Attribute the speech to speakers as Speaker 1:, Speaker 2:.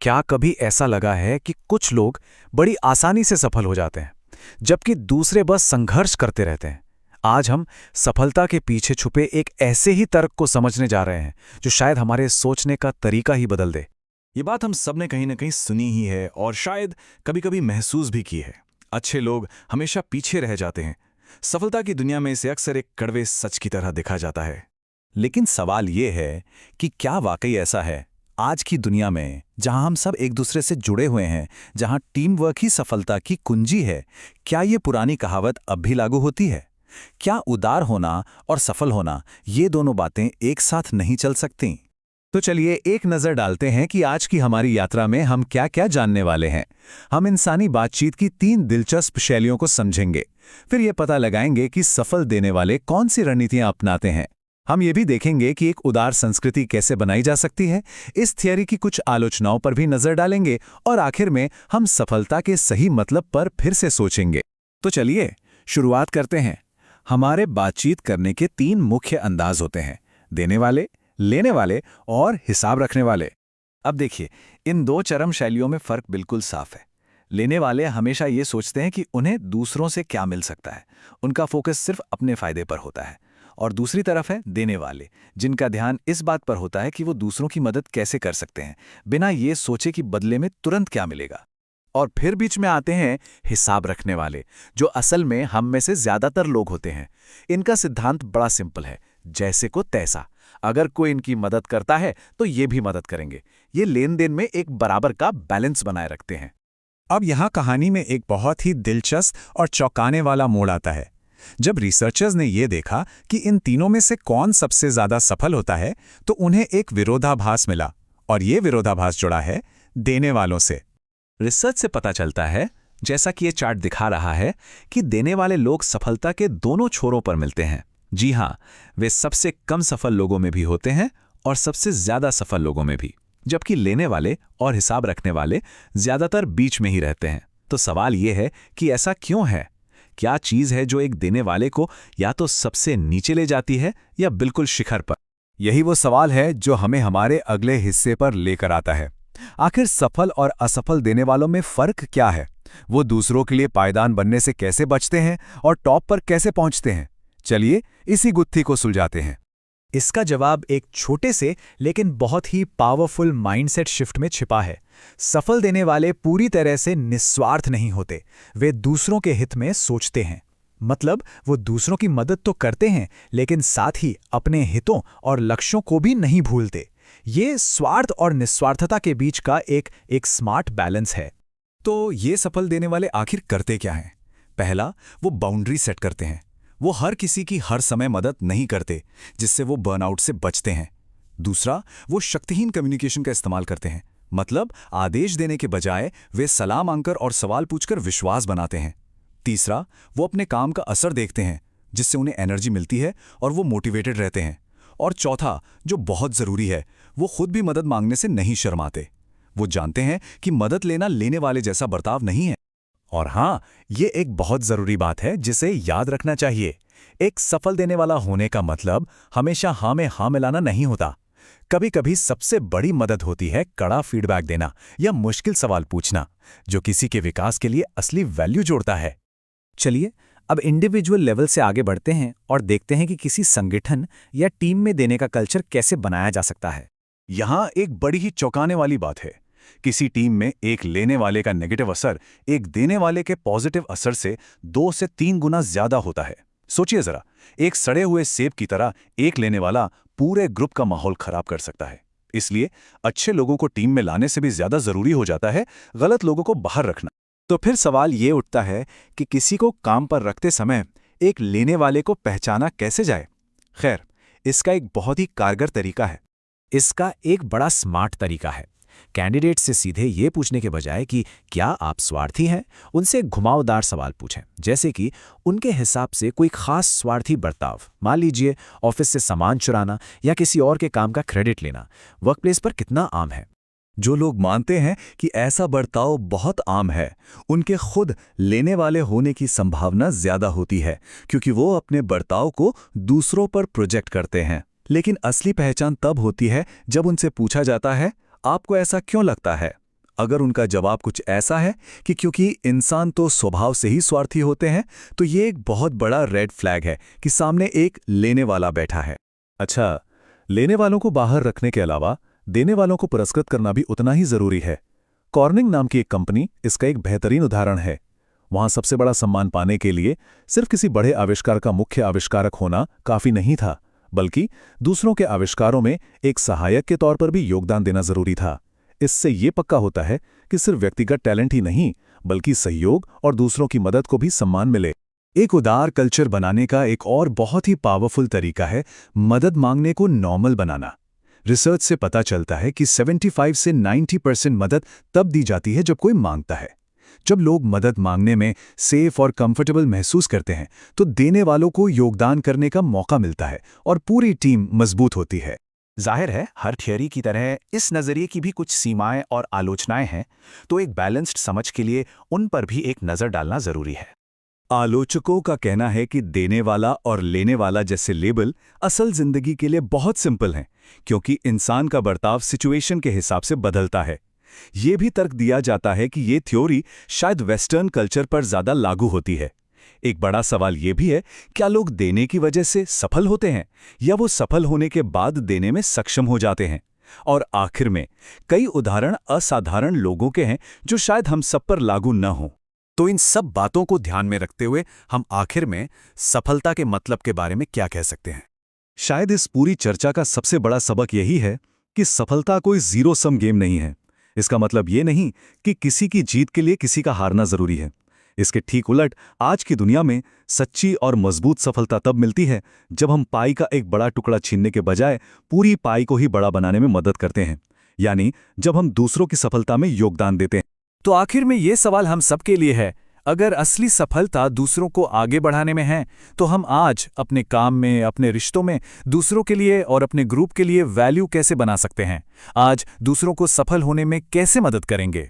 Speaker 1: क्या कभी ऐसा लगा है कि कुछ लोग बड़ी आसानी से सफल हो जाते हैं, जबकि दूसरे बस संघर्ष करते रहते हैं? आज हम सफलता के पीछे छुपे एक ऐसे ही तर्क को समझने जा रहे हैं, जो शायद हमारे सोचने का तरीका ही बदल दे।
Speaker 2: ये बात हम सब ने कहीं ना कहीं सुनी ही है और शायद कभी-कभी महसूस भी की है। अच्छे लोग हमेशा पीछे रह जाते हैं। सफलता की दुनिया में इसे अक्सर एक कड़वे सच की तरह देखा जाता है। लेकिन सवाल ये है कि क्या वाकई ऐसा है? आज की दुनिया में, जहां हम सब एक दूसरे से जुड़े हुए हैं, जहां टीम वर्क ही सफलता की कुंजी है, क्या ये पुरानी कहावत अब भी लागू होती है? क्या उदार होना और सफल होना, ये दोनों बातें एक साथ नहीं चल सकती? तो चलिए एक नज़र डालते हैं कि आज की हमारी यात्रा में हम क्या क्या जानने वाले हैं। हम इंसानी बातचीत की 3 दिलचस्प शैलियों को समझेंगे। फिर ये पता लगाएंगे कि सफल देने वाले कौन सी रणनीतियां अपनाते हैं। हम ये भी देखेंगे कि एक उदार संस्कृति कैसे बनाई जा सकती है। इस थियरी की कुछ आलोचनाओं पर भी नज़र डालेंगे और आखिर में हम सफलता के सही मतलब पर फिर से सोचेंगे। तो चलिए शुरुआत करते हैं। हमारे बातचीत करने के 3 मुख्य अंदाज होते हैं: देने वाले, लेने वाले और हिसाब रखने वाले। अब देखिए, इन 2 चरम शैलियों में फर्क बिल्कुल साफ है। लेने वाले हमेशा ये सोचते हैं कि उन्हें दूसरों से क्या मिल सकता है। उनका फोकस सिर्फ अपने फायदे पर होता है। और दूसरी तरफ है देने वाले, जिनका ध्यान इस बात पर होता है कि वो दूसरों की मदद कैसे कर सकते हैं, बिना ये सोचे कि बदले में तुरंत क्या मिलेगा। और फिर बीच में आते हैं हिसाब रखने वाले, जो असल में हम में से ज्यादातर लोग होते हैं। इनका सिद्धांत बड़ा सिंपल है: जैसे को तैसा। अगर कोई इनकी मदद करता है तो ये भी मदद करेंगे। ये लेन देन में एक बराबर का बैलेंस बनाए रखते हैं।
Speaker 3: अब यहाँ कहानी में एक बहुत ही दिलचस्प और चौंकाने वाला मोड़ आता है। जब रिसर्चर्स ने ये देखा कि इन तीनों में से कौन सबसे ज्यादा सफल होता है, तो उन्हें एक विरोधाभास मिला, और ये विरोधाभास जुड़ा है देने वालों से।
Speaker 2: रिसर्च से पता चलता है, जैसा कि ये चार्ट दिखा रहा है, कि देने वाले लोग सफलता के दोनों छोरों पर मिलते हैं। जी हाँ, वे सबसे कम सफल लोगों में भी होते हैं और सबसे ज्यादा सफल लोगों में भी, जबकि लेने वाले और हिसाब रखने वाले ज्यादातर बीच में ही रहते हैं। तो सवाल ये है कि ऐसा क्यों है? क्या चीज है जो एक देने वाले को या तो सबसे नीचे ले जाती है या बिल्कुल शिखर पर?
Speaker 3: यही वो सवाल है जो हमें हमारे अगले हिस्से पर लेकर आता है। आखिर सफल और असफल देने वालों में फर्क क्या है? वो दूसरों के लिए पायदान बनने से कैसे बचते हैं और टॉप पर कैसे पहुंचते हैं? चलिए इसी गुत्थी को सुलझाते हैं।
Speaker 1: इसका जवाब एक छोटे से लेकिन बहुत ही पावरफुल माइंडसेट शिफ्ट में छिपा है। सफल देने वाले पूरी तरह से निस्वार्थ नहीं होते, वे दूसरों के हित में सोचते हैं। मतलब वो दूसरों की मदद तो करते हैं, लेकिन साथ ही अपने हितों और लक्ष्यों को भी नहीं भूलते। ये स्वार्थ और निस्वार्थता के बीच का एक स्मार्ट बैलेंस है।
Speaker 3: तो ये सफल देने वाले आखिर करते क्या हैं? पहला, वो बाउंड्री सेट करते हैं। वो हर किसी की हर समय मदद नहीं करते, जिससे वो बर्नआउट से बचते हैं। दूसरा, वो शक्तिहीन कम्युनिकेशन का इस्तेमाल करते हैं। मतलब आदेश देने के बजाय वे सलाह मांगकर और सवाल पूछकर विश्वास बनाते हैं। तीसरा, वो अपने काम का असर देखते हैं, जिससे उन्हें एनर्जी मिलती है और वो मोटिवेटेड रहते हैं। और चौथा, जो बहुत जरूरी है, वो खुद भी मदद मांगने से नहीं शर्माते। वो जानते हैं कि मदद लेना लेने वाले जैसा बर्ताव नहीं है। और हाँ, ये एक बहुत जरूरी बात है जिसे याद रखना चाहिए। एक सफल देने वाला होने का मतलब हमेशा हाँ में हाँ मिलाना नहीं होता। कभी कभी सबसे बड़ी मदद होती है कड़ा फीडबैक देना या मुश्किल सवाल पूछना, जो किसी के विकास के लिए असली वैल्यू जोड़ता है।
Speaker 1: चलिए अब इंडिविजुअल लेवल से आगे बढ़ते हैं और देखते हैं कि किसी संगठन या टीम में देने का कल्चर कैसे बनाया जा सकता है।
Speaker 3: यहाँ एक बड़ी ही चौंकाने वाली बात है। किसी टीम में एक लेने वाले का नेगेटिव असर एक देने वाले के पॉजिटिव असर से 2 से 3 गुना ज्यादा होता है। सोचिए जरा, एक सड़े हुए सेब की तरह एक लेने वाला पूरे ग्रुप का माहौल खराब कर सकता है। इसलिए अच्छे लोगों को टीम में लाने से भी ज्यादा जरूरी हो जाता है गलत लोगों को बाहर रखना।
Speaker 1: तो फिर सवाल ये उठता है कि किसी को काम पर रखते समय एक लेने वाले को पहचाना कैसे जाए? खैर, इसका एक बहुत ही कारगर तरीका है। इसका एक बड़ा स्मार्ट तरीका है। कैंडिडेट से सीधे ये पूछने के बजाय कि क्या आप स्वार्थी हैं, उनसे घुमावदार सवाल पूछें। जैसे कि उनके हिसाब से कोई खास स्वार्थी बर्ताव, मान लीजिए ऑफिस से सामान चुराना या किसी और के काम का क्रेडिट लेना, वर्कप्लेस पर कितना आम है।
Speaker 3: जो लोग मानते हैं कि ऐसा बर्ताव बहुत आम है, उनके खुद लेने वाले होने की संभावना ज्यादा होती है, क्योंकि वो अपने बर्ताव को दूसरों पर प्रोजेक्ट करते हैं। लेकिन असली पहचान तब होती है जब उनसे पूछा जाता है, आपको ऐसा क्यों लगता है? अगर उनका जवाब कुछ ऐसा है कि क्योंकि इंसान तो स्वभाव से ही स्वार्थी होते हैं, तो ये एक बहुत बड़ा रेड फ्लैग है कि सामने एक लेने वाला बैठा है। अच्छा, लेने वालों को बाहर रखने के अलावा देने वालों को पुरस्कृत करना भी उतना ही जरूरी है। कॉर्निंग नाम की एक कंपनी इसका एक बेहतरीन उदाहरण है। वहां सबसे बड़ा सम्मान पाने के लिए सिर्फ किसी बड़े आविष्कार का मुख्य आविष्कारक होना काफी नहीं था, बल्कि दूसरों के आविष्कारों में एक सहायक के तौर पर भी योगदान देना जरूरी था। इससे ये पक्का होता है कि सिर्फ व्यक्तिगत टैलेंट ही नहीं, बल्कि सहयोग और दूसरों की मदद को भी सम्मान मिले। एक उदार कल्चर बनाने का एक और बहुत ही पावरफुल तरीका है मदद मांगने को नॉर्मल बनाना। रिसर्च से पता चलता है कि 75 से 90% मदद तब दी जाती है जब कोई मांगता है। जब लोग मदद मांगने में सेफ और कंफर्टेबल महसूस करते हैं, तो देने वालों को योगदान करने का मौका मिलता है और पूरी टीम मजबूत होती है।
Speaker 1: जाहिर है, हर थियरी की तरह इस नज़रिए की भी कुछ सीमाएं और आलोचनाएं हैं, तो एक बैलेंस्ड समझ के लिए उन पर भी एक नज़र डालना ज़रूरी है।
Speaker 3: आलोचकों का कहना है कि देने वाला और लेने वाला जैसे लेबल असल जिंदगी के लिए बहुत सिंपल हैं, क्योंकि इंसान का बर्ताव सिचुएशन के हिसाब से बदलता है। ये भी तर्क दिया जाता है कि ये थ्योरी शायद वेस्टर्न कल्चर पर ज़्यादा लागू होती है। एक बड़ा सवाल ये भी है, क्या लोग देने की वजह से सफल होते हैं या वो सफल होने के बाद देने में सक्षम हो जाते हैं? और आखिर में कई उदाहरण असाधारण लोगों के हैं जो शायद हम सब पर लागू न हों। तो इन सब बातों को ध्यान में रखते हुए हम आखिर में सफलता के मतलब के बारे में क्या कह सकते हैं? शायद इस पूरी चर्चा का सबसे बड़ा सबक यही है कि सफलता कोई जीरो सम गेम नहीं है। इसका मतलब ये नहीं कि किसी की जीत के लिए किसी का हारना जरूरी है। इसके ठीक उलट, आज की दुनिया में सच्ची और मजबूत सफलता तब मिलती है जब हम पाई का एक बड़ा टुकड़ा छीनने के बजाय पूरी पाई को ही बड़ा बनाने में मदद करते हैं, यानी जब हम दूसरों की सफलता में योगदान देते हैं।
Speaker 1: तो आखिर में ये सवाल हम सबके लिए है, अगर असली सफलता दूसरों को आगे बढ़ाने में है, तो हम आज अपने काम में, अपने रिश्तों में दूसरों के लिए और अपने ग्रुप के लिए वैल्यू कैसे बना सकते हैं? आज दूसरों को सफल होने में कैसे मदद करेंगे?